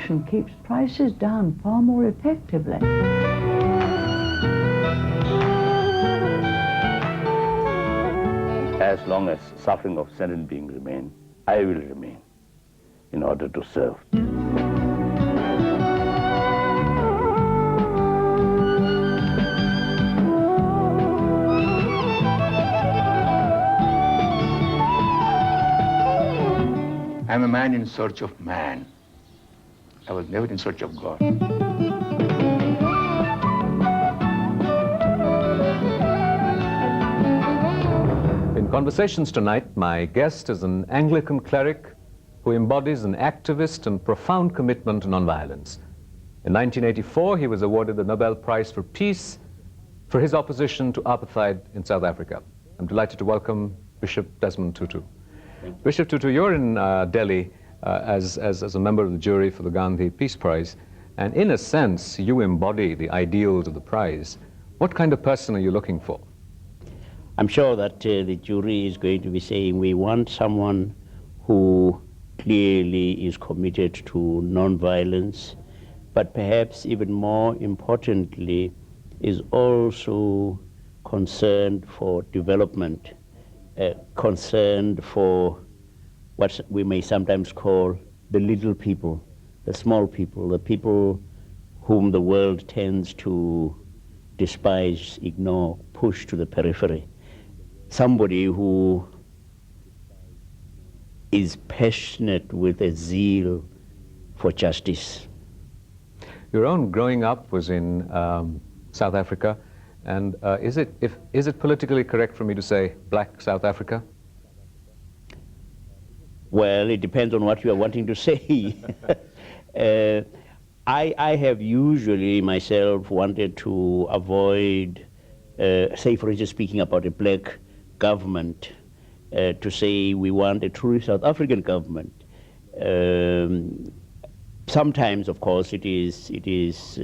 taxation keeps prices down far more effectively. As long as suffering of sentient beings remain, I will remain in order to serve. I'm a man in search of man. I was never in search of God. In Conversations tonight, my guest is an Anglican cleric who embodies an activist and profound commitment to nonviolence. In 1984, he was awarded the Nobel Prize for Peace for his opposition to apartheid in South Africa. I'm delighted to welcome Bishop Desmond Tutu. Bishop Tutu, you're in Delhi as a member of the jury for the Gandhi Peace Prize, and in a sense, you embody the ideals of the prize. What kind of person are you looking for? I'm sure that the jury is going to be saying we want someone who clearly is committed to non-violence, but perhaps even more importantly, is also concerned for development, concerned for what we may sometimes call the little people, the small people, the people whom the world tends to despise, ignore, push to the periphery. Somebody who is passionate with a zeal for justice. Your own growing up was in South Africa, and is it politically correct for me to say black South Africa? Well, it depends on what you are wanting to say. I have usually myself wanted to avoid, say for instance, speaking about a black government, to say we want a truly South African government. Sometimes, of course, it is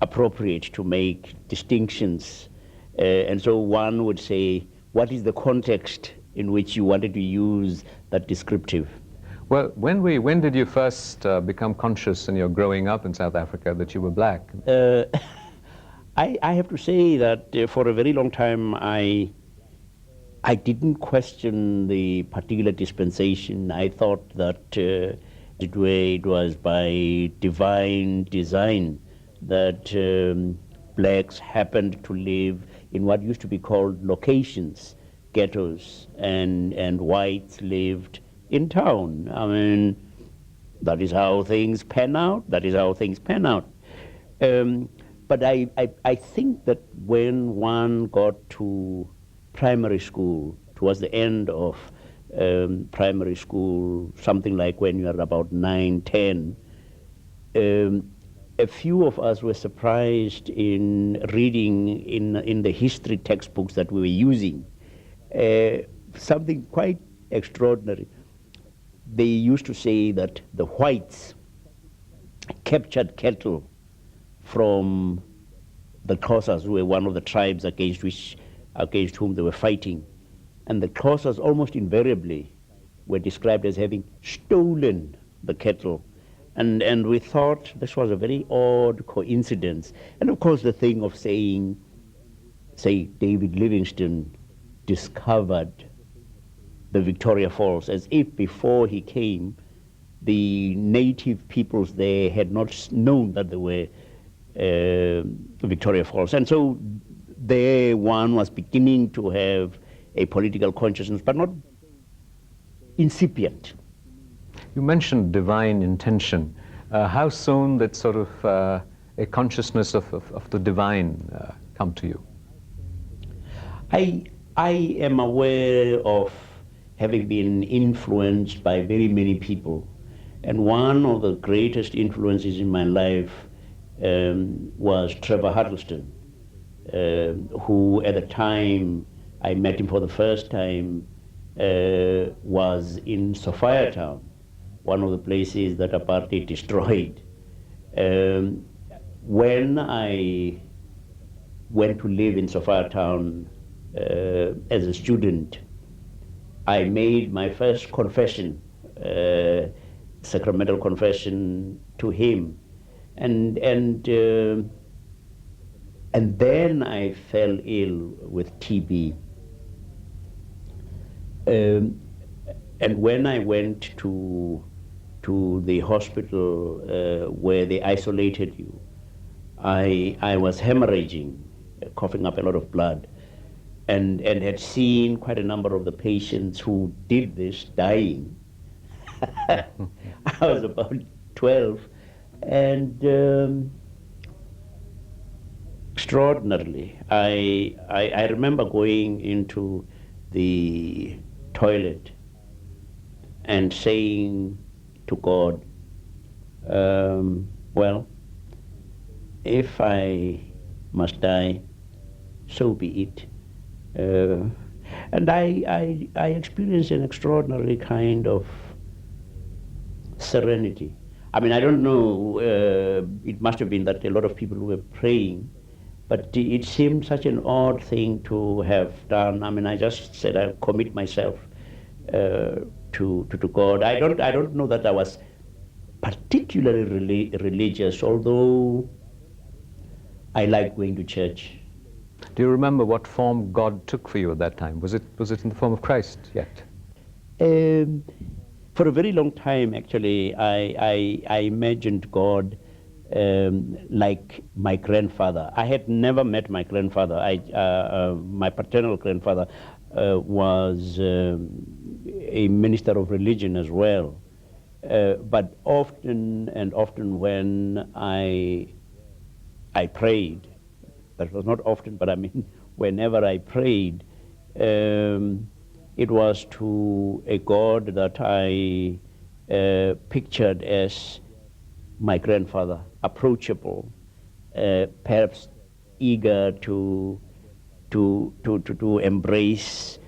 appropriate to make distinctions, and so one would say, what is the context in which you wanted to use that descriptive? Well, when did you first become conscious in your growing up in South Africa that you were black? I have to say that for a very long time I didn't question the particular dispensation. I thought that it was by divine design that blacks happened to live in what used to be called locations, ghettos, and whites lived in town. I mean, that is how things pan out. That is how things pan out. But I think that when one got to primary school, towards the end of primary school, something like when you are about 9, 10, a few of us were surprised in reading in the history textbooks that we were using something quite extraordinary. They used to say that the whites captured cattle from the Xhosas, who were one of the tribes against whom they were fighting. And the Xhosas almost invariably were described as having stolen the cattle. And we thought this was a very odd coincidence. And of course the thing of saying, say, David Livingstone discovered the Victoria Falls, as if before he came, the native peoples there had not known that there were Victoria Falls. And so there one was beginning to have a political consciousness, but not incipient. You mentioned divine intention. How soon did sort of a consciousness of the divine come to you? I am aware of having been influenced by very many people. And one of the greatest influences in my life was Trevor Huddleston, who at the time I met him for the first time was in Sophiatown, one of the places that apartheid destroyed. When I went to live in Sophiatown as a student, I made my first confession sacramental confession to him. And then I fell ill with TB. And when I went to the hospital where they isolated you, I was hemorrhaging, coughing up a lot of blood, and had seen quite a number of the patients who did this dying. I was about 12, and extraordinarily, I remember going into the toilet and saying to God, well, if I must die, so be it. And I experienced an extraordinary kind of serenity. I mean, I don't know, it must have been that a lot of people were praying, but it seemed such an odd thing to have done. I mean, I just said I commit myself to God. I don't know that I was particularly religious, although I like going to church. Do you remember what form God took for you at that time? Was it in the form of Christ yet? For a very long time, actually, I imagined God like my grandfather. I had never met my grandfather. My paternal grandfather was a minister of religion as well. But often when I prayed, that was not often, but I mean, whenever I prayed, it was to a God that I pictured as my grandfather, approachable, perhaps eager to embrace,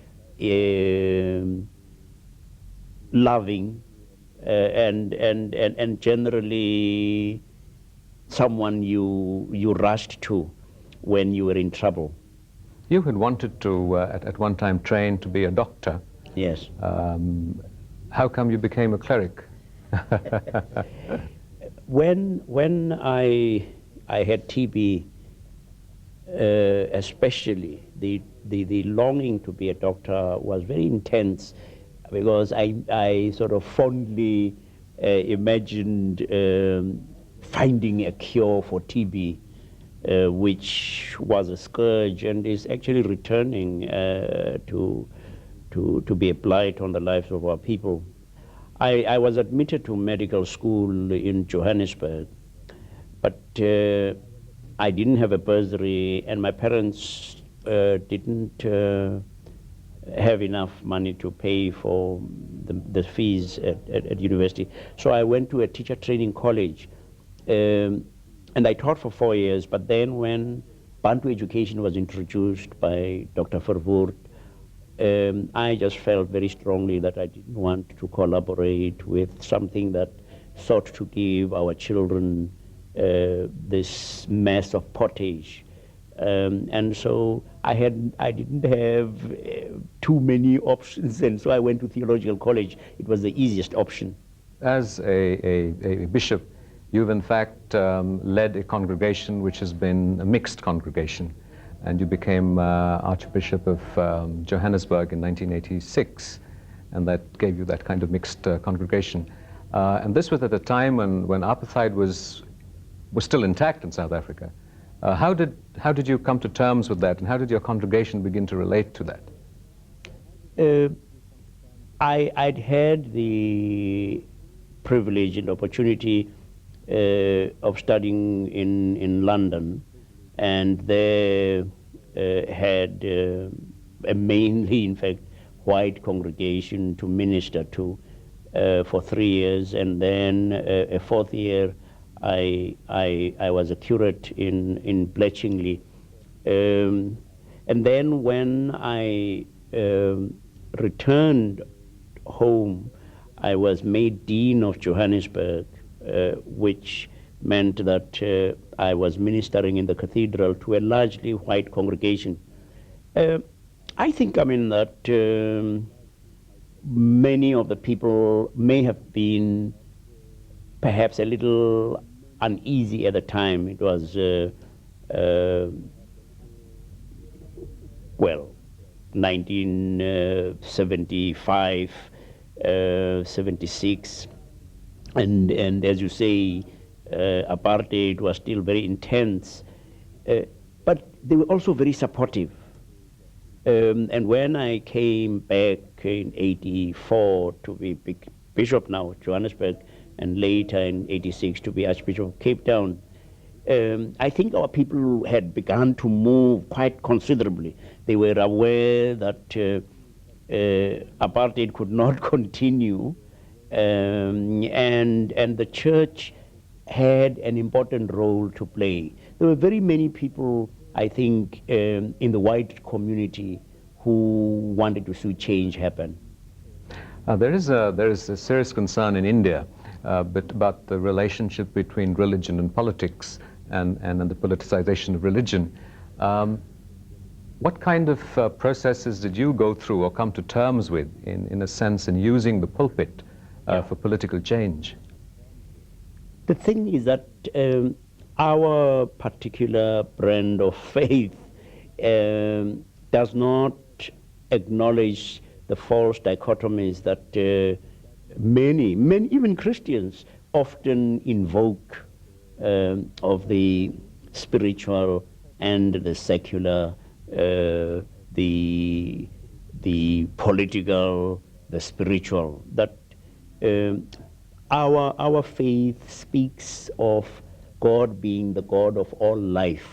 loving, and generally someone you rushed to when you were in trouble. You had wanted to, at one time, train to be a doctor. Yes. How come you became a cleric? When I had TB, especially, the longing to be a doctor was very intense, because I sort of fondly imagined finding a cure for TB, which was a scourge and is actually returning to be a blight on the lives of our people. I was admitted to medical school in Johannesburg, but I didn't have a bursary, and my parents didn't have enough money to pay for the fees at university. So I went to a teacher training college, and I taught for 4 years. But then when Bantu education was introduced by Dr. Verwoerd, I just felt very strongly that I didn't want to collaborate with something that sought to give our children this mess of pottage. And so I didn't have too many options, and so I went to theological college. It was the easiest option. As a bishop, you've in fact led a congregation which has been a mixed congregation, and you became Archbishop of Johannesburg in 1986, and that gave you that kind of mixed congregation. And this was at a time when apartheid was still intact in South Africa. How did you come to terms with that, and how did your congregation begin to relate to that? I'd had the privilege and opportunity of studying in London, and there had a mainly, in fact, white congregation to minister to for 3 years, and then a 4th year I was a curate in Bletchingley. And then when I returned home, I was made Dean of Johannesburg, which meant that I was ministering in the cathedral to a largely white congregation. I think, that many of the people may have been perhaps a little uneasy at the time. It was, well, 1975, 76, and as you say, apartheid was still very intense, but they were also very supportive. And when I came back in 84 to be Bishop now of Johannesburg, and later in 86 to be Archbishop of Cape Town, I think our people had begun to move quite considerably. They were aware that apartheid could not continue, and the church had an important role to play. There were very many people, I think, in the white community who wanted to see change happen. There is a serious concern in India about the relationship between religion and politics and the politicization of religion. What kind of processes did you go through or come to terms with, in a sense, in using the pulpit for political change? The thing is that our particular brand of faith does not acknowledge the false dichotomies that many, even Christians, often invoke of the spiritual and the secular, the political, the spiritual. That our faith speaks of God being the God of all life,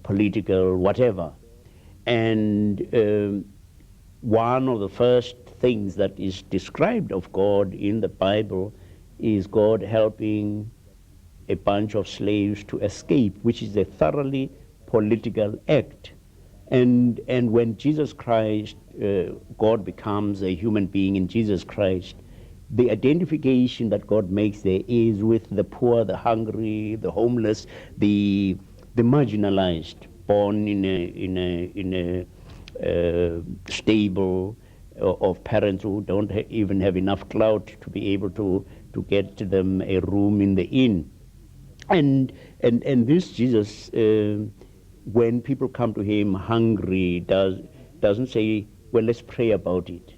political, whatever. And one of the first things that is described of God in the Bible is God helping a bunch of slaves to escape, which is a thoroughly political act. And when Jesus Christ, God becomes a human being in Jesus Christ, the identification that God makes there is with the poor, the hungry, the homeless, the marginalized, born in a stable of parents who don't even have enough clout to be able to get them a room in the inn. And this Jesus, when people come to him hungry, doesn't say, well, let's pray about it.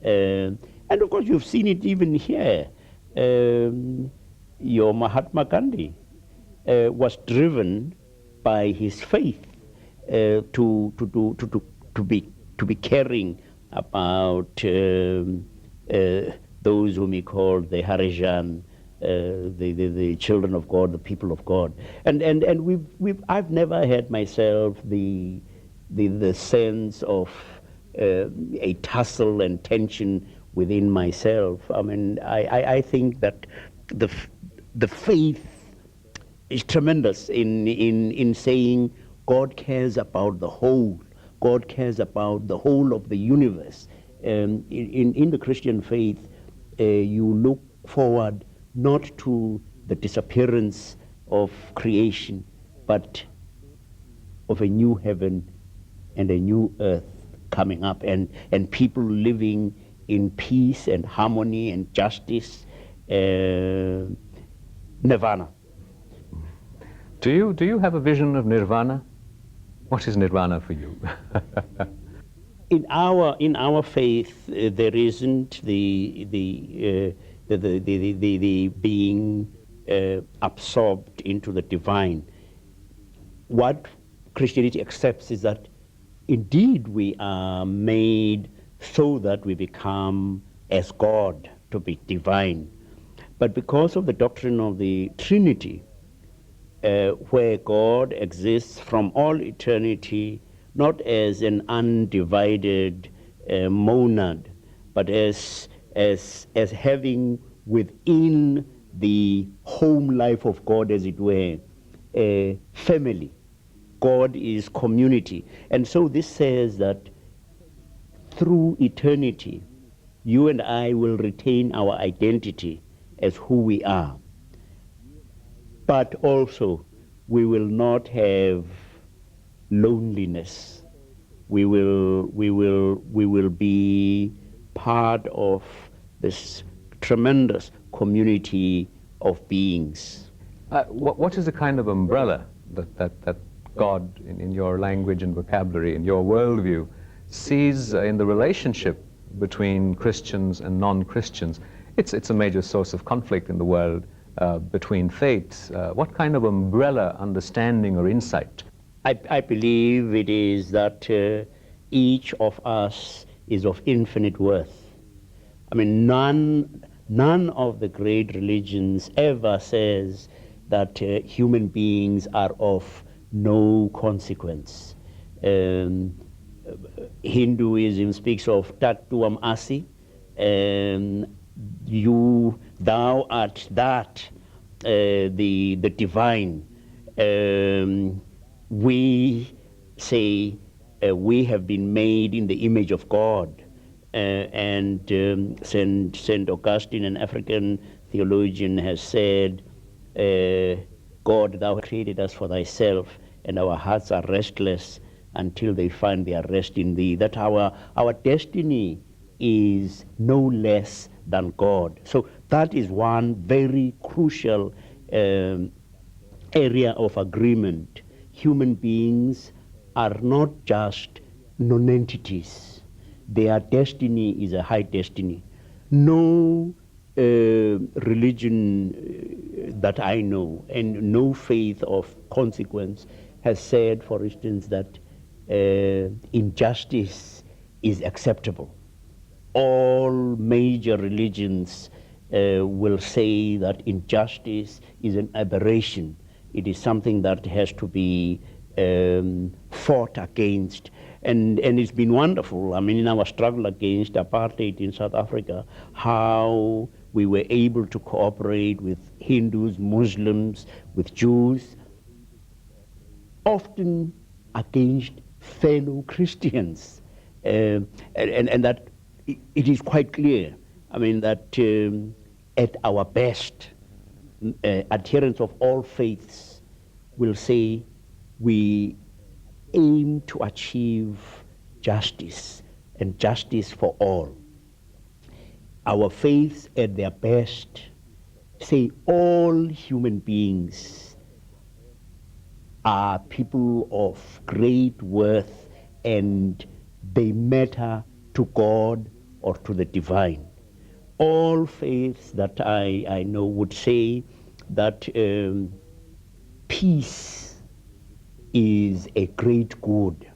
And of course, you've seen it even here. Your Mahatma Gandhi was driven by his faith to be caring about those whom he called the Harijan, the children of God, the people of God. And I've never had myself the sense of a tussle and tension within myself. I mean, I think that the faith is tremendous in saying God cares about the whole. God cares about the whole of the universe. In the Christian faith, you look forward not to the disappearance of creation, but of a new heaven and a new earth coming up, and people living in peace and harmony and justice, nirvana. Do you have a vision of nirvana? What is nirvana for you? In our faith, there isn't the being absorbed into the divine. What Christianity accepts is that indeed we are made so that we become as God, to be divine. But because of the doctrine of the Trinity, where God exists from all eternity, not as an undivided monad, but as having within the home life of God, as it were, a family. God is community. And so this says that through eternity, you and I will retain our identity as who we are. But also, we will not have loneliness. We will be part of this tremendous community of beings. What is the kind of umbrella that God, in your language and vocabulary, in your worldview, sees in the relationship between Christians and non-Christians? It's a major source of conflict in the world between faiths. What kind of umbrella understanding or insight? I believe it is that each of us is of infinite worth. I mean, none of the great religions ever says that human beings are of no consequence. Hinduism speaks of Tattvam Asi, thou art that, the divine. We say we have been made in the image of God, and Saint Augustine, an African theologian, has said, God, thou created us for thyself, and our hearts are restless until they find their rest in thee. That our destiny is no less than God. So that is one very crucial area of agreement. Human beings are not just non-entities. Their destiny is a high destiny. No religion that I know, and no faith of consequence, has said, for instance, that injustice is acceptable. All major religions will say that injustice is an aberration. It is something that has to be fought against. And it's been wonderful. I mean, in our struggle against apartheid in South Africa, how we were able to cooperate with Hindus, Muslims, with Jews, often against fellow Christians. And that it is quite clear, I mean, that at our best, adherents of all faiths will say we aim to achieve justice, and justice for all. Our faiths at their best say all human beings are people of great worth, and they matter to God or to the divine. All faiths that I know would say that peace is a great good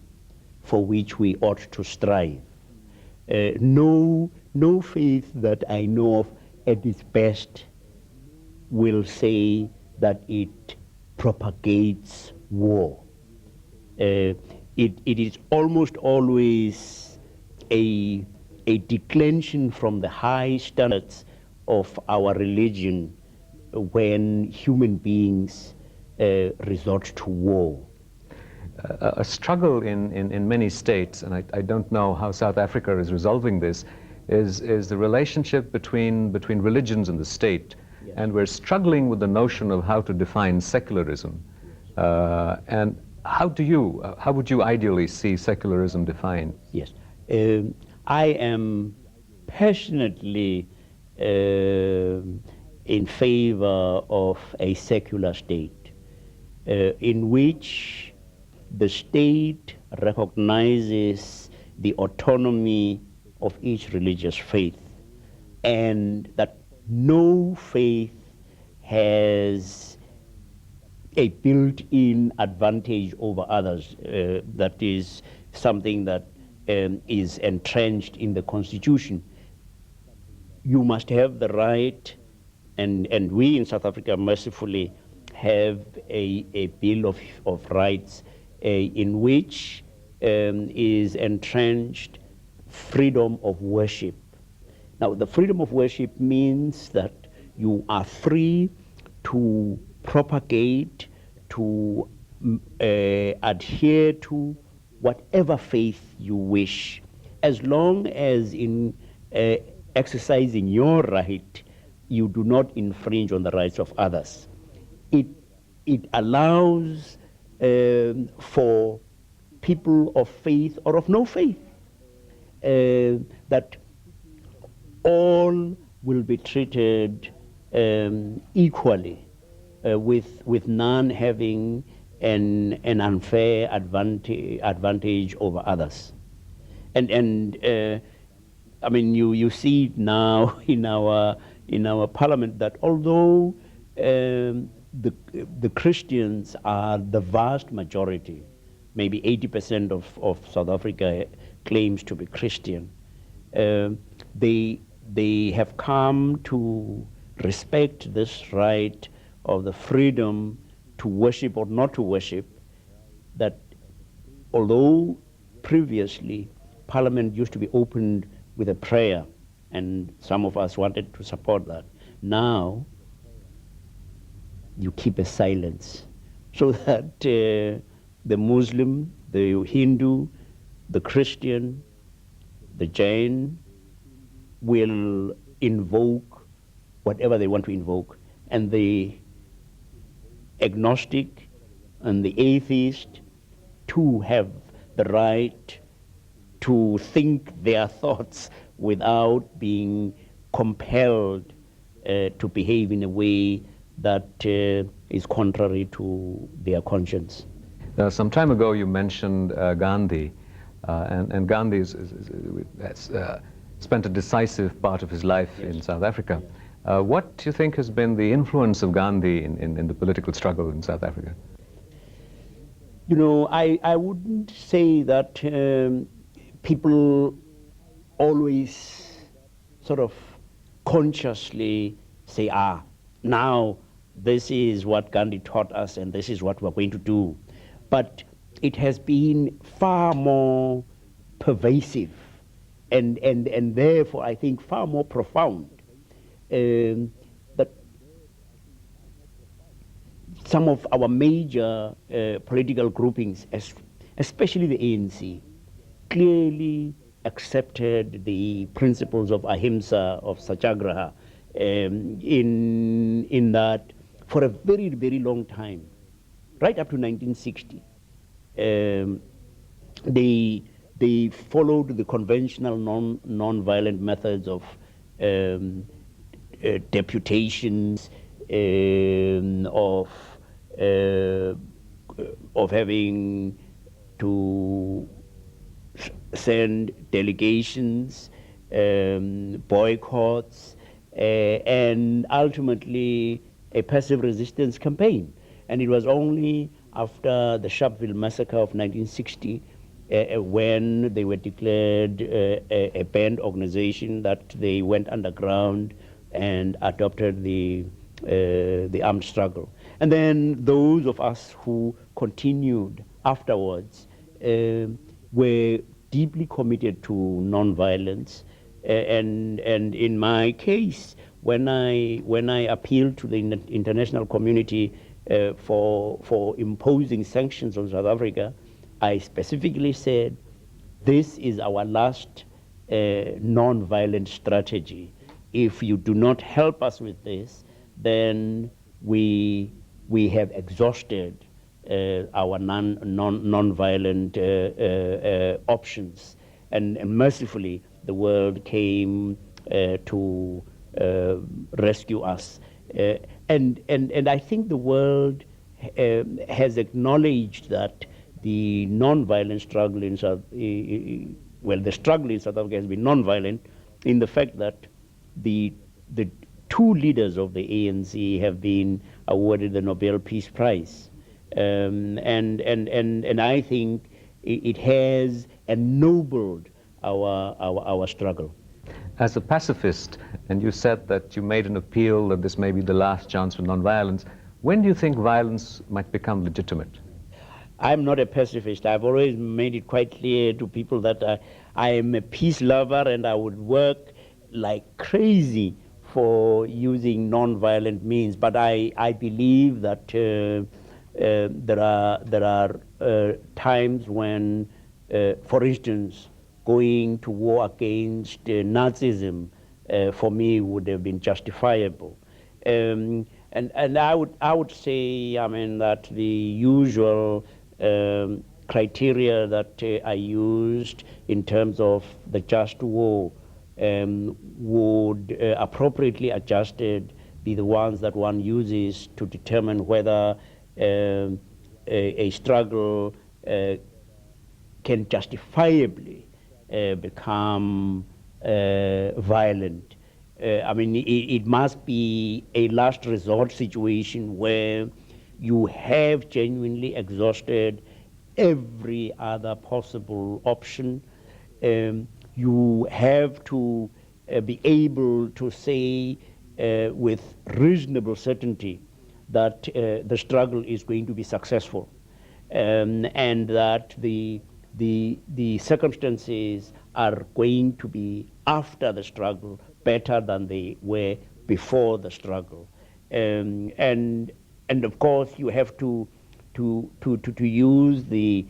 for which we ought to strive. No faith that I know of at its best will say that it propagates war. It is almost always a declension from the high standards of our religion when human beings resort to war. A struggle in many states, and I don't know how South Africa is resolving this, is the relationship between religions and the state. Yes. And we're struggling with the notion of how to define secularism. And how would you ideally see secularism defined? Yes. I am passionately in favor of a secular state in which the state recognizes the autonomy of each religious faith, and that no faith has a built-in advantage over others. That is something that is entrenched in the Constitution. You must have the right, and we in South Africa mercifully have a Bill of Rights in which is entrenched freedom of worship. Now, the freedom of worship means that you are free to propagate, to adhere to whatever faith you wish, as long as in exercising your right, you do not infringe on the rights of others. It allows for people of faith or of no faith that all will be treated equally, with none having an unfair advantage over others. And I mean, you see it now in our parliament that although the Christians are the vast majority, maybe 80% of South Africa claims to be Christian, they have come to respect this right of the freedom to worship or not to worship, that although previously Parliament used to be opened with a prayer, and some of us wanted to support that, now you keep a silence so that the Muslim, the Hindu, the Christian, the Jain will invoke whatever they want to invoke, and the agnostic and the atheist too have the right to think their thoughts without being compelled to behave in a way that is contrary to their conscience. Some time ago you mentioned Gandhi, and Gandhi has spent a decisive part of his life in South Africa. What do you think has been the influence of Gandhi in the political struggle in South Africa? You know, I wouldn't say that people always sort of consciously say, now this is what Gandhi taught us and this is what we're going to do. But it has been far more pervasive and therefore I think far more profound. That some of our major political groupings, especially the ANC, clearly accepted the principles of ahimsa, of satyagraha, in that for a very, very long time, right up to 1960, they followed the conventional non-violent methods of deputations, of having to send delegations, boycotts, and ultimately a passive resistance campaign. And it was only after the Sharpeville massacre of 1960 when they were declared a banned organization that they went underground and adopted the armed struggle. And then those of us who continued afterwards were deeply committed to nonviolence. And in my case, when I appealed to the international community for imposing sanctions on South Africa, I specifically said, this is our last non-violent strategy. If you do not help us with this, then we have exhausted our non-violent options. And mercifully, the world came to rescue us. And I think the world has acknowledged that the non-violent struggle in the struggle in South Africa has been non-violent in the fact that the two leaders of the ANC have been awarded the Nobel Peace Prize. And I think it has ennobled our struggle. As a pacifist, and you said that you made an appeal that this may be the last chance for non-violence, when do you think violence might become legitimate? I'm not a pacifist. I've always made it quite clear to people that I am a peace lover and I would work like crazy for using non-violent means. But I believe that there are times when, for instance, going to war against Nazism for me would have been justifiable. And I would say, I mean, that the usual criteria that I used in terms of the just war would appropriately adjusted be the ones that one uses to determine whether a struggle can justifiably become violent. I mean, it must be a last resort situation where you have genuinely exhausted every other possible option. You have to be able to say with reasonable certainty that the struggle is going to be successful, and that the circumstances are going to be after the struggle better than they were before the struggle, and of course you have to use the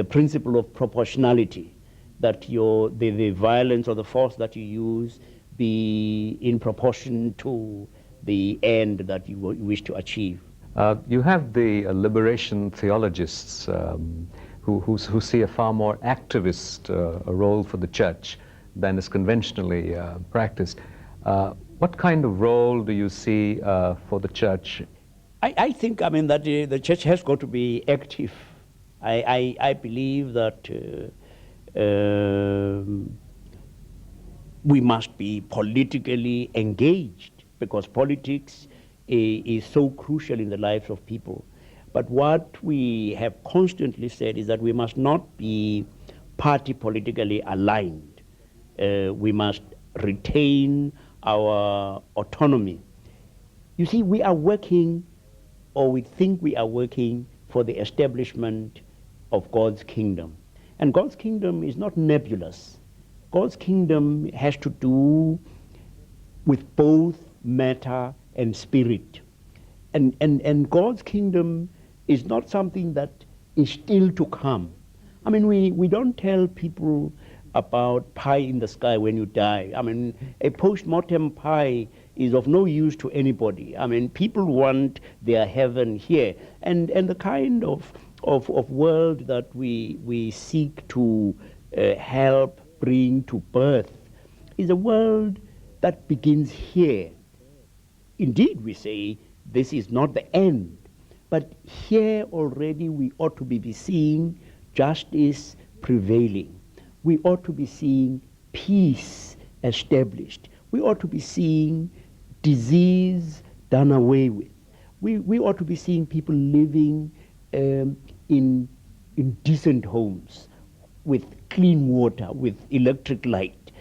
principle of proportionality, that the violence or the force that you use be in proportion to the end that you wish to achieve. You have the liberation theologists who see a far more activist role for the church than is conventionally practiced. What kind of role do you see for the church? I think, I mean, that the church has got to be active. I believe that we must be politically engaged, because politics is so crucial in the lives of people. But what we have constantly said is that we must not be party politically aligned. We must retain our autonomy. You see, we are working, or we think we are working, for the establishment of God's kingdom. And God's kingdom is not nebulous. God's kingdom has to do with both matter and spirit. And God's kingdom is not something that is still to come. I mean, we don't tell people about pie in the sky when you die. I mean, a post-mortem pie is of no use to anybody. I mean, people want their heaven here. And the kind of world that we seek to help bring to birth is a world that begins here. Indeed, we say this is not the end, but here already we ought to be seeing justice prevailing. We ought to be seeing peace established. We ought to be seeing disease done away with. We ought to be seeing people living in decent homes, with clean water, with electric light,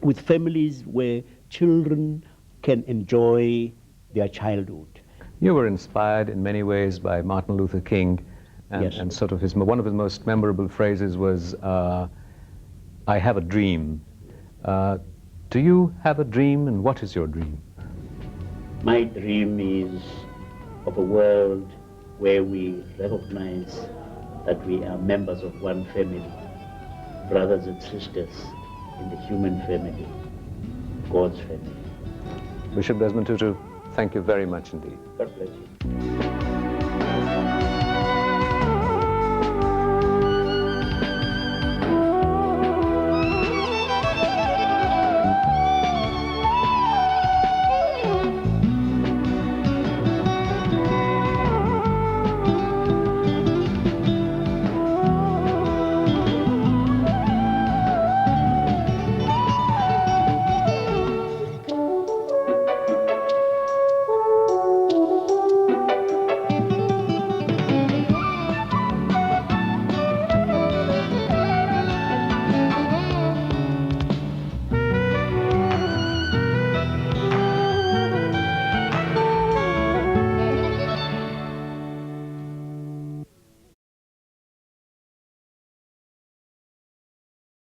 with families where children can enjoy their childhood. You were inspired in many ways by Martin Luther King, and, yes. and sort of one of his most memorable phrases was, "I have a dream." Do you have a dream, and what is your dream? My dream is of a world where we recognize that we are members of one family, brothers and sisters in the human family, God's family. Bishop Desmond Tutu, thank you very much indeed. God bless you.